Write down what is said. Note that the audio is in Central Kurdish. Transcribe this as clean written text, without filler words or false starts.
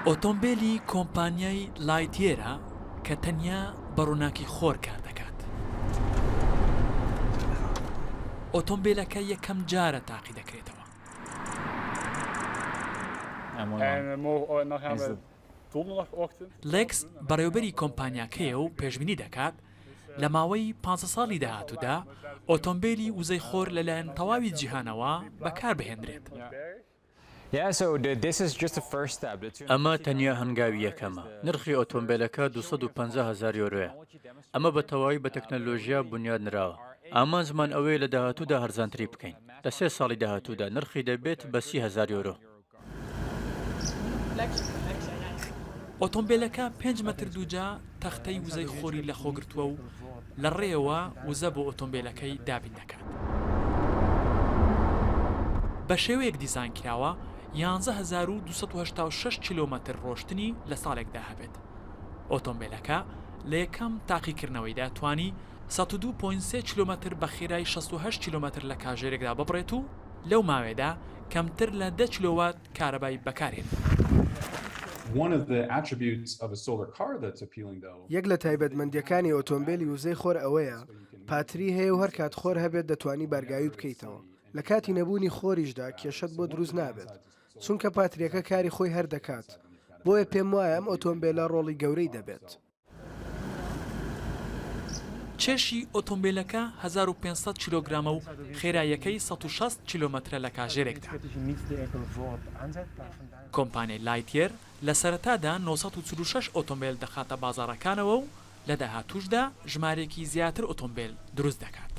ئۆتۆمبیلی کۆمپانیای لایتیێرە کە تەنیا بە ڕووناکی خۆر کار دەکات. ئۆتۆمبیلەکە یەکەم جارە تاقی دەکرێتەوە. لێکس بەڕێوەبەری کۆمپانیاکەیە و پێشبینی دەکات لە ماوەی 5 ساڵی داهاتوودا ئۆتۆمبیلی وزەی خۆر لەلایەن تەواوی جیهانەوە بەکاربهێنرێت. ئەمە تەنیا هەنگاوی یەکەمە. نرخی ئۆتۆمبیلەکە 250,000 یۆرۆیە. ئەمە بە تەواوی بە تەکنەلۆژیا بنیاد نراوە. ئامانجمان ئەوەیە لە داهاتوودا هەرزانتری بکەین. لە 3 ساڵی داهاتوودا نرخی دەبێت بە 30,000 یۆرۆ. ئۆتۆمبیلەکە 5 مەتر دووجا تەختەی وزەی خۆری لە خۆگرتووە و لە ڕێەوە وزە بۆ ئۆتۆمبیلەکەی دابین دەکات. بە شێوەیەک دیزاین کراوە 11,286 کیلۆمەتر ڕۆشتنی لە ساڵێکدا هەبێت. ئۆتۆمبیلەکە لە یەکەم تاقیکردنەوەیدا توانی 102.3 کیلۆمەتر بە خێرای 68 کیلۆمەتر لە کاژێرێکدا ببڕێت و لەو ماوێدا کەمتر لە 10 کیلۆوات کارەبای بەکارهێنێت. یەک لە تایبەتمەندیەکانی ئۆتۆمبیلی وزەی خۆر ئەوەیە پاتری هەیە و هەر کات خۆر هەبێت دەتوانی بەرگاوی بکەیتەوە. لە کاتی نەبوونی خۆریشدا کێشەت بۆ دروست نابێت چونکە پاتریەکە کاری خۆی هەر دەکات. بۆیە پێم وایە ئەم ئۆتۆمبیلە ڕۆڵی گەورەی دەبێت. چێشی ئۆتۆمبیلەکە 1500 کیلۆگرامە و خێراییەکەی 160 کیلۆمەترە لە کاژێرێکدا. کۆمپانیای لایتیێر لە سەرەتادا 946 ئۆتۆمبیل دەخاتە بازاڕەکانەوە و لە داهاتووشدا ژمارێکی زیاتر ئۆتۆمبیل دروست دەکات.